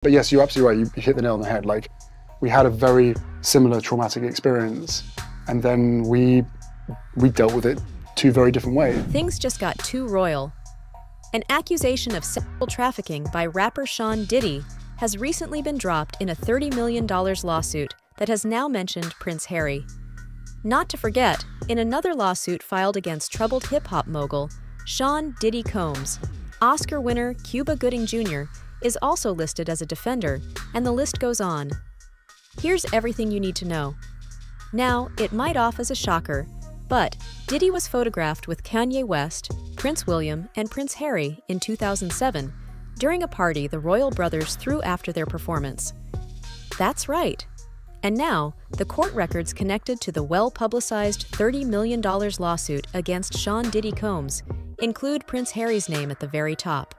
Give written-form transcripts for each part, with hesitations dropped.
But yes, you're absolutely right. You hit the nail on the head. Like, we had a very similar traumatic experience, and then we dealt with it two very different ways. Things just got too royal. An accusation of sexual trafficking by rapper Sean Diddy has recently been dropped in a $30 million lawsuit that has now mentioned Prince Harry. Not to forget, in another lawsuit filed against troubled hip-hop mogul Sean Diddy Combs, Oscar winner Cuba Gooding Jr. is also listed as a defender, and the list goes on. Here's everything you need to know. Now, it might off as a shocker, but Diddy was photographed with Kanye West, Prince William, and Prince Harry in 2007 during a party the royal brothers threw after their performance. That's right. And now, the court records connected to the well-publicized $30 million lawsuit against Sean Diddy Combs include Prince Harry's name at the very top.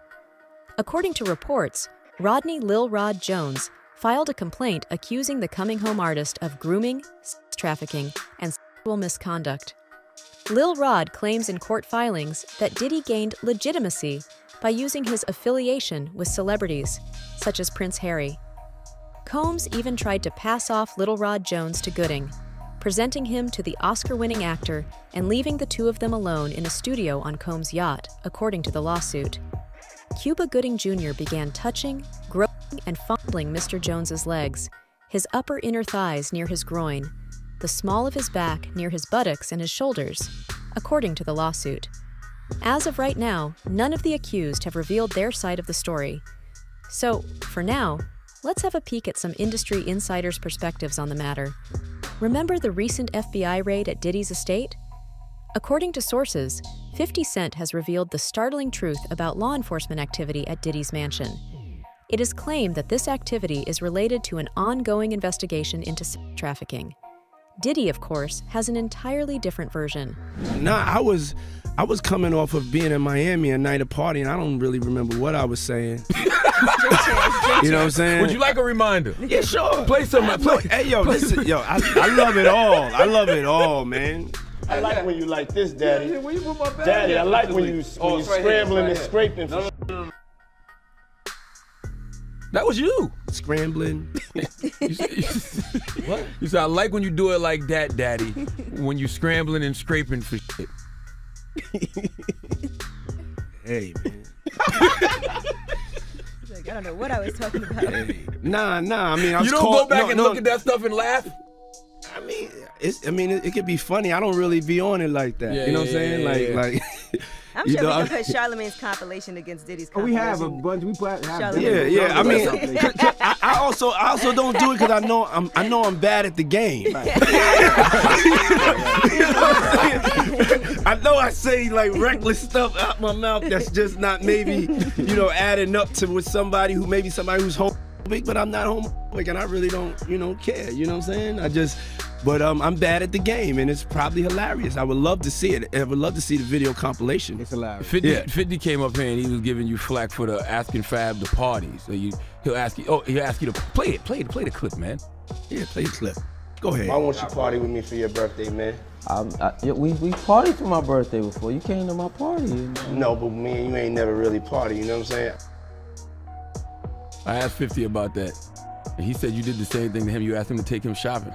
According to reports, Rodney Lil Rod Jones filed a complaint accusing the coming-home artist of grooming, sex trafficking, and sexual misconduct. Lil Rod claims in court filings that Diddy gained legitimacy by using his affiliation with celebrities, such as Prince Harry. Combs even tried to pass off Lil Rod Jones to Gooding, presenting him to the Oscar-winning actor and leaving the two of them alone in a studio on Combs' yacht, according to the lawsuit. Cuba Gooding Jr. began touching, groping, and fondling Mr. Jones's legs, his upper inner thighs near his groin, the small of his back near his buttocks and his shoulders, according to the lawsuit. As of right now, none of the accused have revealed their side of the story. So, for now, let's have a peek at some industry insiders' perspectives on the matter. Remember the recent FBI raid at Diddy's estate? According to sources, 50 Cent has revealed the startling truth about law enforcement activity at Diddy's mansion. It is claimed that this activity is related to an ongoing investigation into sex trafficking. Diddy, of course, has an entirely different version. Nah, I was coming off of being in Miami a night of partying. I don't really remember what I was saying. You know what I'm saying? Would you like a reminder? Yeah, sure. Play some. Hey, yo, listen, yo, I love it all. I love it all, man. I like when you like this, Daddy. Yeah, where you put my bag? Daddy, I like when you scrambling and scraping. No. That was you. Scrambling. What? You said, I like when you do it like that, Daddy. When you scrambling and scraping for shit. Hey, man. Like, I don't know what I was talking about. Hey. Nah. I mean, I was You don't go back and look at that stuff and laugh? I mean, it could be funny. I don't really be on it like that. Yeah, you know what I'm saying? Like. I'm sure we can put Charlamagne's compilation against Diddy's compilation. We have a bunch. We put. Yeah. I mean, I also don't do it because I know I'm bad at the game. I know I say like reckless stuff out my mouth that's just not maybe adding up to with somebody who's homophobic, but I'm not homophobic and I really don't care. You know what I'm saying? But I'm bad at the game, and it's probably hilarious. I would love to see it. I would love to see the video compilation. It's hilarious. 50 came up here and he was giving you flack for the asking Fab to party. So he'll ask you to play the clip, man. Yeah, play the clip. Go ahead. I want you to party with me for your birthday, man. We partied for my birthday before. You came to my party. No, but me and you ain't never really party. You know what I'm saying? I asked 50 about that, and he said you did the same thing to him. You asked him to take him shopping.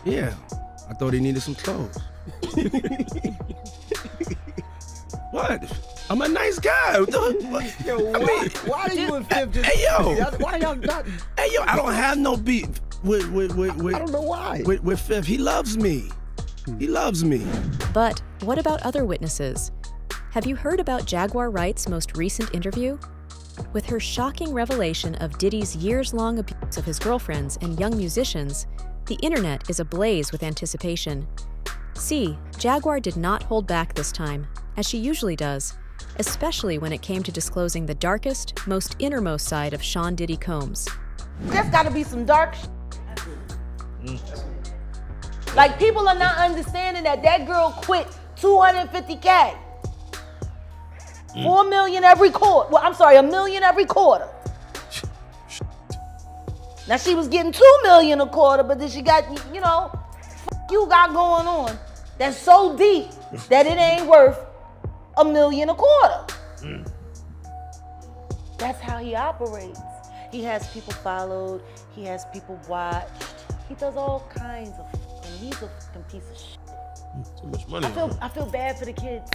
Yeah, I thought he needed some clothes. What? I'm a nice guy. Yo, why are you and 50? Hey, yo. Why y'all not? Hey, yo, I don't have no beef with I don't know why. With Fifth. He loves me. He loves me. But what about other witnesses? Have you heard about Jaguar Wright's most recent interview? With her shocking revelation of Diddy's years-long abuse of his girlfriends and young musicians, the internet is ablaze with anticipation. See, Jaguar did not hold back this time, as she usually does, especially when it came to disclosing the darkest, most innermost side of Sean Diddy Combs. There's gotta be some dark Like, people are not understanding that girl quit $250K. 4 million every quarter. Well, I'm sorry, $1 million every quarter. Now she was getting $2 million a quarter, but then she got, you got going on that's so deep that it ain't worth $1 million a quarter. That's how he operates. He has people followed. He has people watched. He does all kinds of fucking, he's a fucking piece of shit. Too much money. I feel bad for the kids.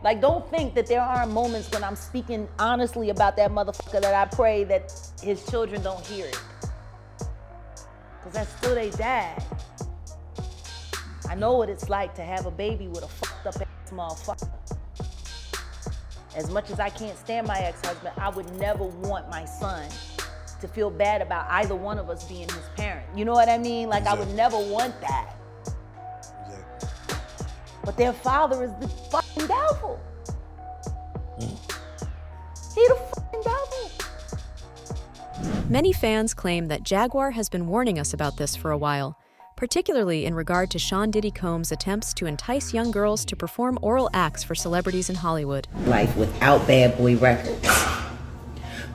Like, don't think that there aren't moments when I'm speaking honestly about that motherfucker that I pray that his children don't hear it. Because that's still their dad. I know what it's like to have a baby with a fucked up ass motherfucker. As much as I can't stand my ex-husband, I would never want my son to feel bad about either one of us being his parent. You know what I mean? Like, exactly. I would never want that. Exactly. But their father is the fucking devil. He the fucking devil. Many fans claim that Jaguar has been warning us about this for a while, particularly in regard to Sean Diddy Combs' attempts to entice young girls to perform oral acts for celebrities in Hollywood. Life without Bad Boy Records.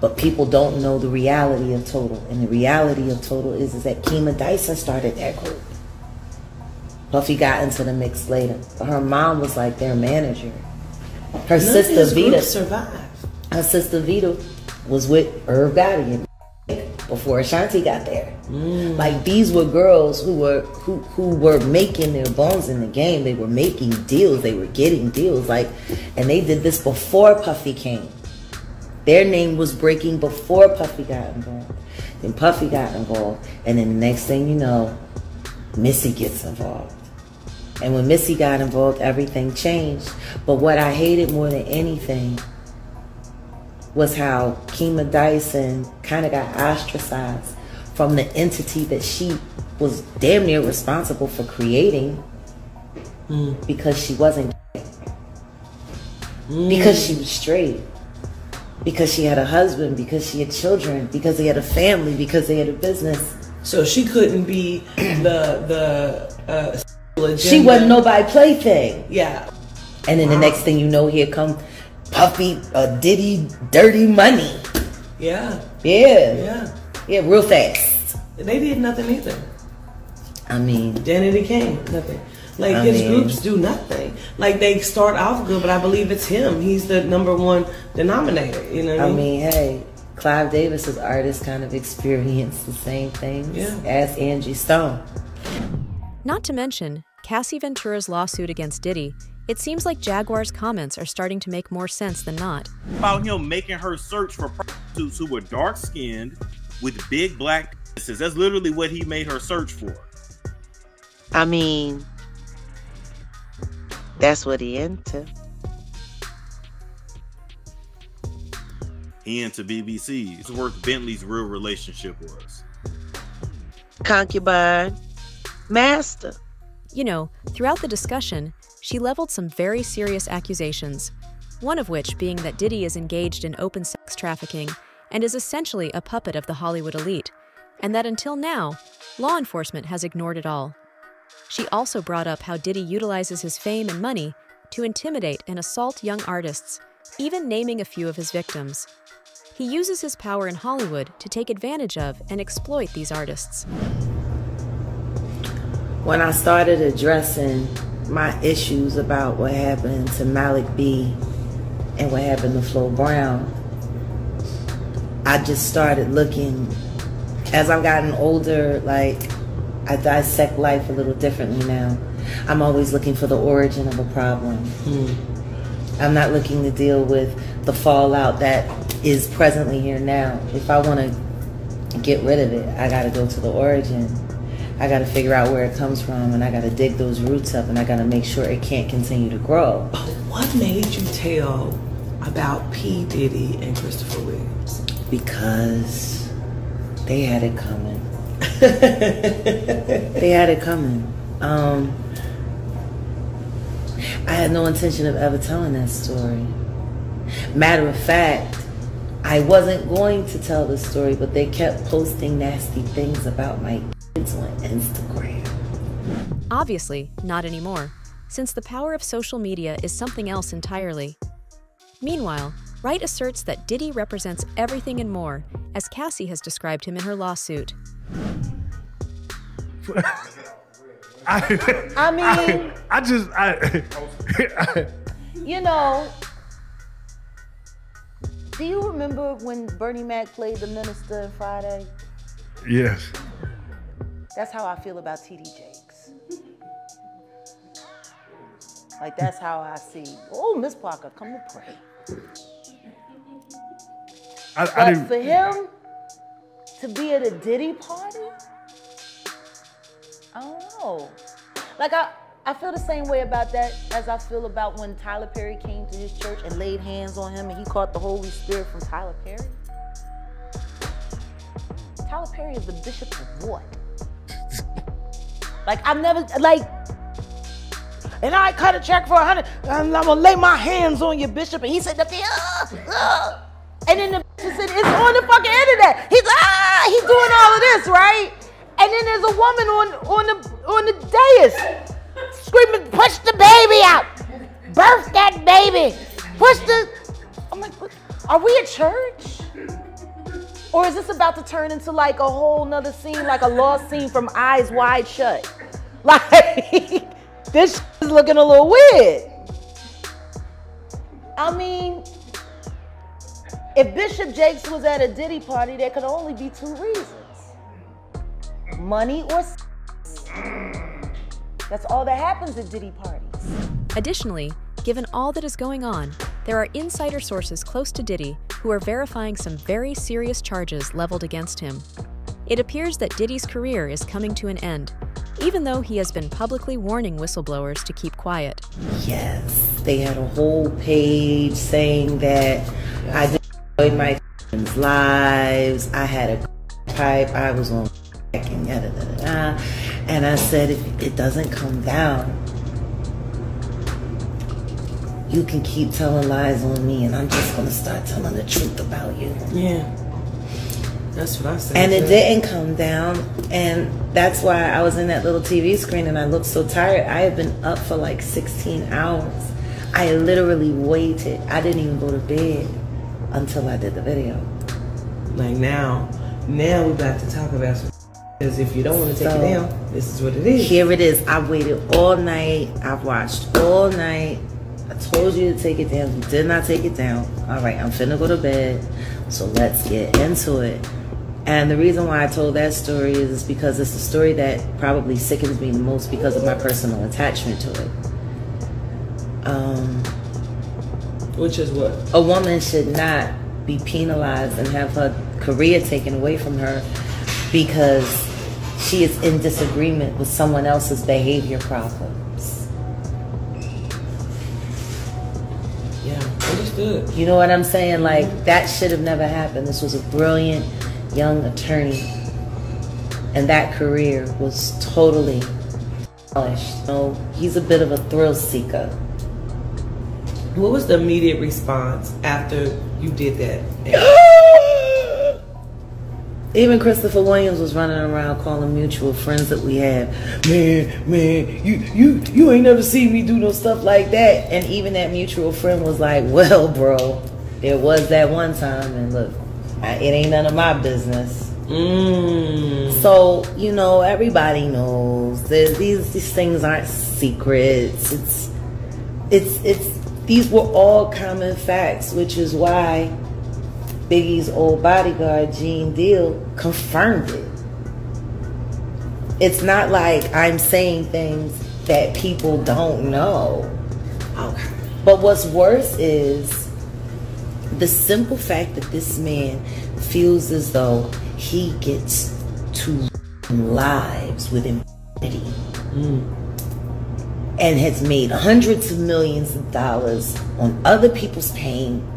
But people don't know the reality of Total. And the reality of Total is that Kima Dyson started that group. Puffy got into the mix later. But her mom was like their manager. Her sister Vita survived. Her sister Vita was with Irv Gotti before Ashanti got there. Like, these were girls who were making their bones in the game. They were making deals. They were getting deals. Like, and they did this before Puffy came. Their name was breaking before Puffy got involved. Then Puffy got involved, and then the next thing you know, Missy gets involved. And when Missy got involved, everything changed. But what I hated more than anything was how Kima Dyson kind of got ostracized from the entity that she was damn near responsible for creating because she wasn't gay. Because she was straight. Because she had a husband, because she had children, because they had a family, because they had a business. So she couldn't be the she wasn't nobody plaything. Yeah. And then the next thing you know, here come Puffy, Diddy, Dirty Money. Yeah. Yeah, real fast. They did nothing either. I mean, Danny King, nothing. Like, his groups do nothing. Like, they start off good, but I believe it's him. He's the #1 denominator. You know what I mean? Hey, Clive Davis's artists kind of experience the same things as Angie Stone. Not to mention, Cassie Ventura's lawsuit against Diddy. It seems like Jaguar's comments are starting to make more sense than not. About him making her search for prostitutes who were dark-skinned with big black penises. That's literally what he made her search for. I mean, that's what he into. He into BBC. It's worth Bentley's real relationship was. Concubine. Master. You know, throughout the discussion, she leveled some very serious accusations, one of which being that Diddy is engaged in open sex trafficking and is essentially a puppet of the Hollywood elite, and that until now, law enforcement has ignored it all. She also brought up how Diddy utilizes his fame and money to intimidate and assault young artists, even naming a few of his victims. He uses his power in Hollywood to take advantage of and exploit these artists. When I started addressing my issues about what happened to Malik B and what happened to Flo Brown, I just started looking, as I've gotten older, like, I dissect life a little differently now. I'm always looking for the origin of a problem. I'm not looking to deal with the fallout that is presently here now. If I want to get rid of it, I got to go to the origin. I got to figure out where it comes from, and I got to dig those roots up, and I got to make sure it can't continue to grow. What made you tell about P. Diddy and Christopher Williams? Because they had it coming. They had it coming. I had no intention of ever telling that story. Matter of fact, I wasn't going to tell the story, but they kept posting nasty things about my kids on Instagram. Obviously, not anymore, since the power of social media is something else entirely. Meanwhile, Wright asserts that Diddy represents everything and more, as Cassie has described him in her lawsuit. You know, Do you remember when Bernie Mac played the minister in Friday? Yes. That's how I feel about T.D. Jakes. Like, that's how I see. Oh, Miss Parker, come to pray. But for him to be at a Diddy party, I don't know. Like, I feel the same way about that as I feel about when Tyler Perry came to his church and laid hands on him and he caught the Holy Spirit from Tyler Perry. Tyler Perry is the bishop of what? Like, I've never, like, and I cut a check for 100, and I'm gonna lay my hands on your bishop. And he said, and then the bishop said, it's on the fucking internet. He's doing all of this, right? And then there's a woman on the dais screaming, push the baby out. Birth that baby. Push the, I'm like, are we a church? Or is this about to turn into like a whole nother scene, like a lost scene from Eyes Wide Shut? Like, this is looking a little weird. I mean, if Bishop Jakes was at a Diddy party, there could only be two reasons. Money or sex. That's all that happens at Diddy parties. Additionally, given all that is going on, there are insider sources close to Diddy who are verifying some very serious charges leveled against him. It appears that Diddy's career is coming to an end, even though he has been publicly warning whistleblowers to keep quiet. Yes, they had a whole page saying that I destroyed my friends' lives, I had a type, I was on and I said, if it doesn't come down, you can keep telling lies on me and I'm just gonna start telling the truth about you. Yeah. That's what I said. And it didn't come down, and that's why I was in that little TV screen and I looked so tired. I had been up for like 16 hours. I literally waited. I didn't even go to bed until I did the video. Like now we're about to talk about some, because if you don't want to take it down, this is what it is. Here it is. I waited all night. I've watched all night. I told you to take it down. You did not take it down. All right, I'm finna go to bed. So let's get into it. And the reason why I told that story is because it's a story that probably sickens me the most because of my personal attachment to it. Which is what? A woman should not be penalized and have her career taken away from her because she is in disagreement with someone else's behavior problems. Yeah, understood. You know what I'm saying? Like, that should have never happened. This was a brilliant young attorney, and that career was totally polished. So he's a bit of a thrill seeker. What was the immediate response after you did that? Even Christopher Williams was running around calling mutual friends that we had, man, you ain't never seen me do no stuff like that. And even that mutual friend was like, well, bro, there was that one time, and look, it ain't none of my business. So, you know, everybody knows that these things aren't secrets. These were all common facts, which is why Biggie's old bodyguard, Gene Deal, confirmed it. It's not like I'm saying things that people don't know. Okay. But what's worse is the simple fact that this man feels as though he gets to lives with impunity and has made hundreds of millions of dollars on other people's pain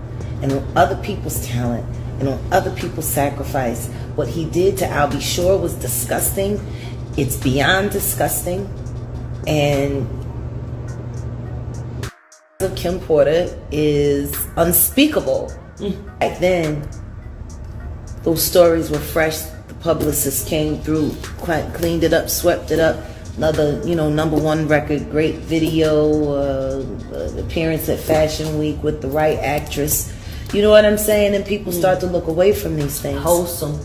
and on other people's talent and on other people's sacrifice. What he did to I'll Be Sure was disgusting. It's beyond disgusting. And Kim Porter is unspeakable. Back then, those stories were fresh. The publicist came through, cleaned it up, swept it up. Another, you know, #1 record, great video, appearance at Fashion Week with the right actress. You know what I'm saying? And people start to look away from these things. Wholesome,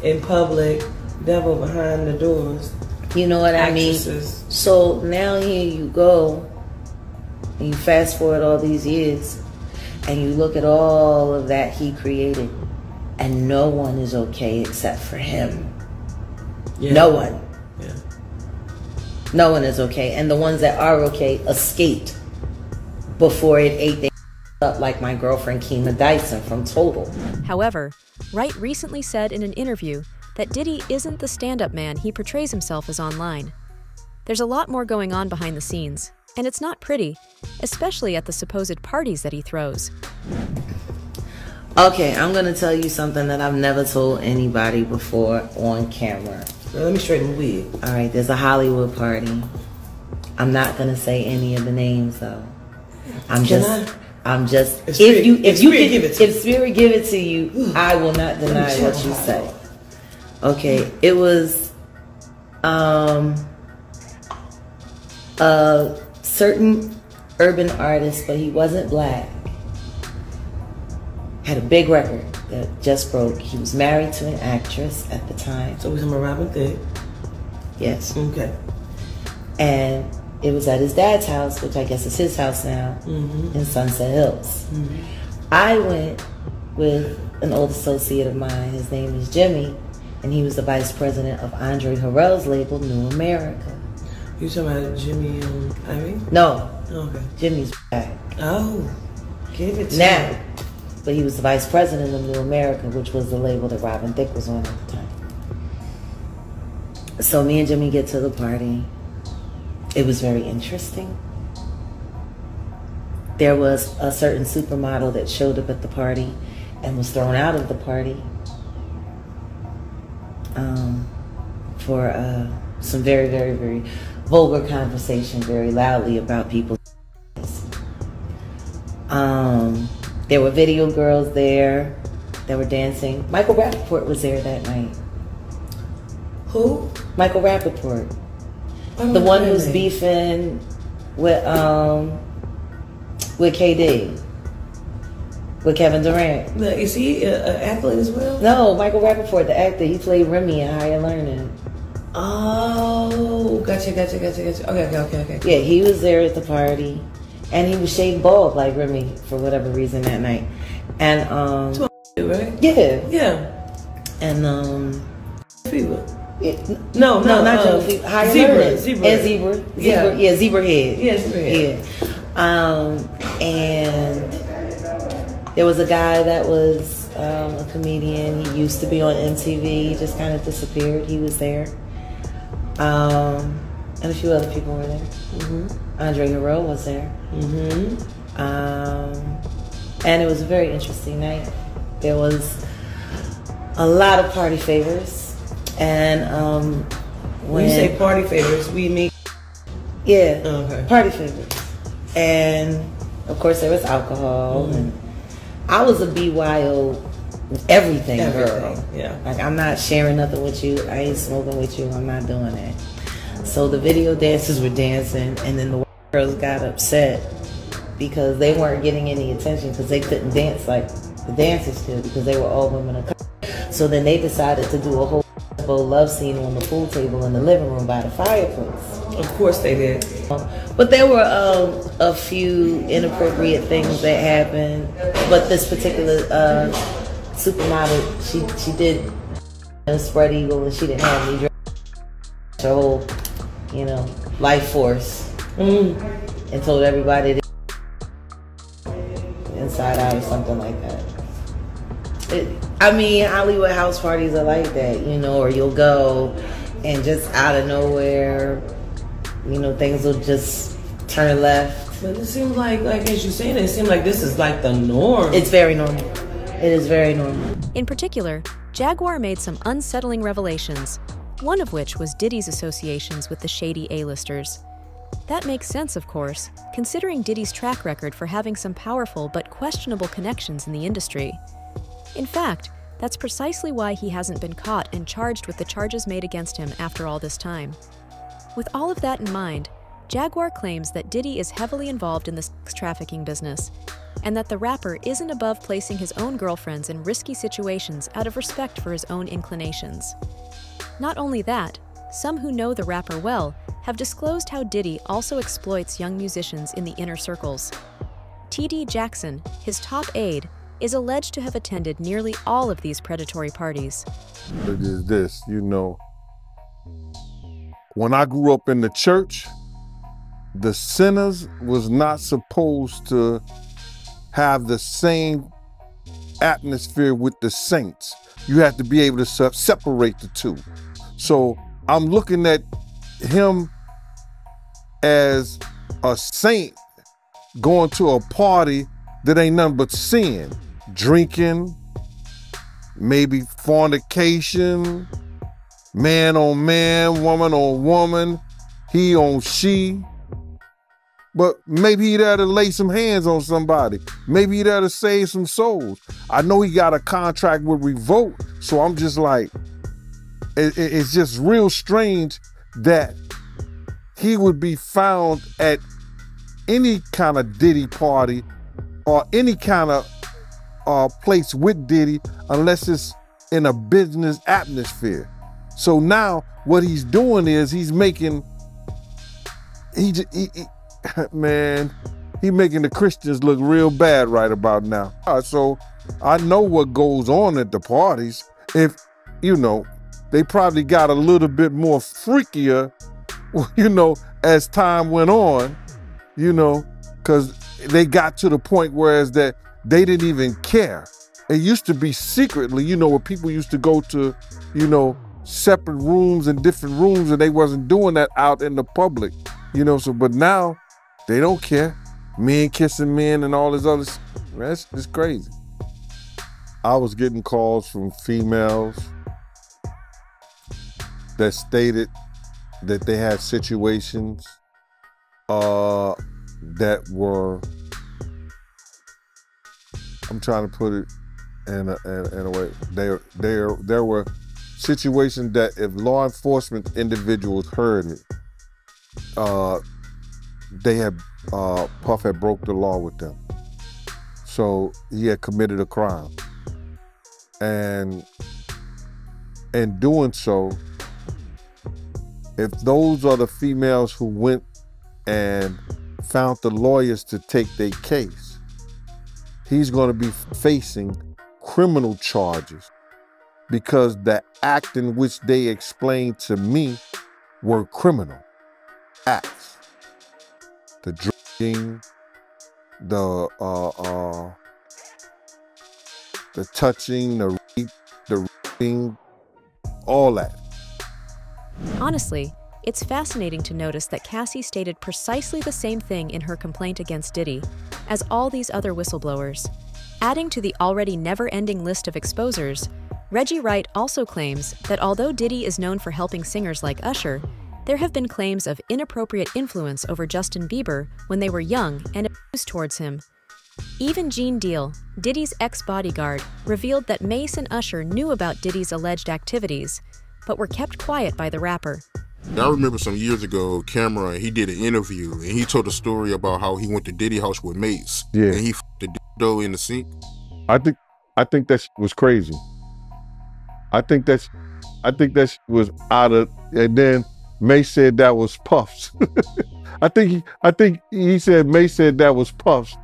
in public, devil behind the doors. You know what I mean? So now here you go, and you fast forward all these years, And you look at all of that he created, and no one is okay except for him. Yeah. No one. Yeah. No one is okay. And the ones that are okay escaped before it ate their up, like my girlfriend Kima Dyson from Total. However, Wright recently said in an interview that Diddy isn't the stand-up man he portrays himself as online. There's a lot more going on behind the scenes, and it's not pretty, especially at the supposed parties that he throws. Okay, I'm gonna tell you something that I've never told anybody before on camera. Let me straighten the wig. All right, there's a Hollywood party. I'm not gonna say any of the names though. I'm just. If Spirit give it to you, I will not deny what you say. Okay, it was a certain urban artist, but he wasn't black. Had a big record that just broke. He was married to an actress at the time. So was him a Robin Thicke? Yes. Okay. And it was at his dad's house, which I guess is his house now, in Sunset Hills. I went with an old associate of mine. His name is Jimmy, and he was the vice president of Andre Harrell's label, New America. You talking about Jimmy and Ivy? No. Okay. Jimmy's back. Oh, give it to now. me. But he was the vice president of New America, which was the label that Robin Thicke was on at the time. So me and Jimmy get to the party. It was very interesting. There was a certain supermodel that showed up at the party and was thrown out of the party for some very, very, very vulgar conversation, very loudly about people's there were video girls there that were dancing. Michael Rappaport was there that night. Who? Michael Rappaport. The one who's beefing with KD, with Kevin Durant. Now, is he an athlete as well? No, Michael Rappaport, the actor. He played Remy in Higher Learning. Oh, gotcha. Okay. Yeah, he was there at the party, and he was shaved bald like Remy for whatever reason that night. And right? Yeah. And Peeper. No, not Joe. Zebra. Zebra. Yeah, Zebra Head. Yeah. And there was a guy that was a comedian. He used to be on MTV. He just kind of disappeared. He was there. And a few other people were there. Andre Harrell was there. And it was a very interesting night. There was a lot of party favors. And when you say party favors, we mean party favors. And of course there was alcohol, and I was a BYO everything girl. Yeah, like I'm not sharing nothing with you. I ain't smoking with you. I'm not doing that. So the video dancers were dancing, and then the girls got upset because they weren't getting any attention because they couldn't dance like the dancers could because they were all women of color. So then they decided to do a whole love scene on the pool table in the living room by the fireplace. Of course they did. But there were a few inappropriate things that happened. But this particular supermodel, she did a spread eagle, and she didn't have any dress. Her whole, life force, and told everybody to inside out or something like that. Hollywood house parties are like that, or you'll go and just out of nowhere, things will just turn left. But it seems like as you're saying, it seems like this is like the norm. It's very normal. It is very normal. In particular, Jaguar made some unsettling revelations, one of which was Diddy's associations with the shady A-listers. That makes sense, of course, considering Diddy's track record for having some powerful but questionable connections in the industry. In fact, that's precisely why he hasn't been caught and charged with the charges made against him after all this time. With all of that in mind, Jaguar claims that Diddy is heavily involved in the sex trafficking business, and that the rapper isn't above placing his own girlfriends in risky situations out of respect for his own inclinations. Not only that, some who know the rapper well have disclosed how Diddy also exploits young musicians in the inner circles. T.D. Jackson, his top aide, is alleged to have attended nearly all of these predatory parties. It is this, you know, when I grew up in the church, the sinners was not supposed to have the same atmosphere with the saints. You have to be able to separate the two. So I'm looking at him as a saint going to a party that ain't nothing but sin. Drinking, maybe fornication, man on man, woman on woman, he on she. But maybe he there to lay some hands on somebody. Maybe he there to save some souls. I know he got a contract with Revolt, so I'm just like, it's just real strange that he would be found at any kind of Diddy party or any kind of place with Diddy unless it's in a business atmosphere. So now what he's doing is he's making, man, he making the Christians look real bad right about now. So I know what goes on at the parties. If, you know, they probably got a little bit more freakier, you know, as time went on, you know, because they got to the point whereas that they didn't even care. It used to be secretly, you know, where people used to go to, you know, separate rooms and different rooms, and they wasn't doing that out in the public, you know. So, but now they don't care. Men kissing men and all this other, that's just crazy. I was getting calls from females that stated that they had situations that were, I'm trying to put it in a way, there were situations that if law enforcement individuals heard it, they had, Puff had broke the law with them. So he had committed a crime. And in doing so, if those are the females who went and found the lawyers to take their case, he's going to be facing criminal charges because the act in which they explained to me were criminal acts. The drinking, the touching, the raping, all that. Honestly, it's fascinating to notice that Cassie stated precisely the same thing in her complaint against Diddy as all these other whistleblowers. Adding to the already never-ending list of exposers, Reggie Wright also claims that although Diddy is known for helping singers like Usher, there have been claims of inappropriate influence over Justin Bieber when they were young and abuse towards him. Even Gene Deal, Diddy's ex-bodyguard, revealed that Mace and Usher knew about Diddy's alleged activities, but were kept quiet by the rapper. I remember some years ago, Cameron, he did an interview and he told a story about how he went to Diddy house with Mace. Yeah. And he f***ed the dildo in the sink. I think that was crazy. I think that was out of, and then Mace said that was Puff's. I think he said Mace said that was Puff's,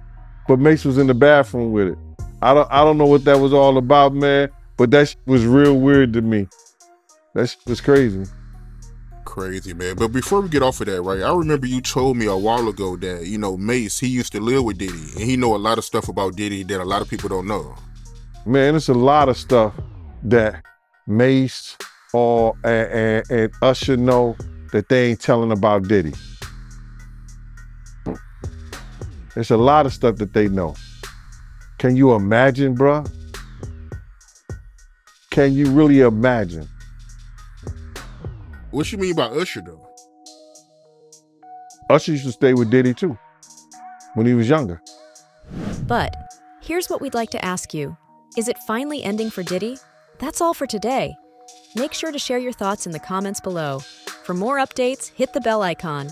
but Mace was in the bathroom with it. I don't know what that was all about, man, but that was real weird to me. That was crazy. Crazy, man. But before we get off of that, right, I remember you told me a while ago that, you know, Mace, he used to live with Diddy, and he know a lot of stuff about Diddy that a lot of people don't know. Man, it's a lot of stuff that Mace and Usher know that they ain't telling about Diddy. There's a lot of stuff that they know. Can you imagine, bruh? Can you really imagine? What you mean by Usher, though? Usher used to stay with Diddy, too, when he was younger. But here's what we'd like to ask you. Is it finally ending for Diddy? That's all for today. Make sure to share your thoughts in the comments below. For more updates, hit the bell icon.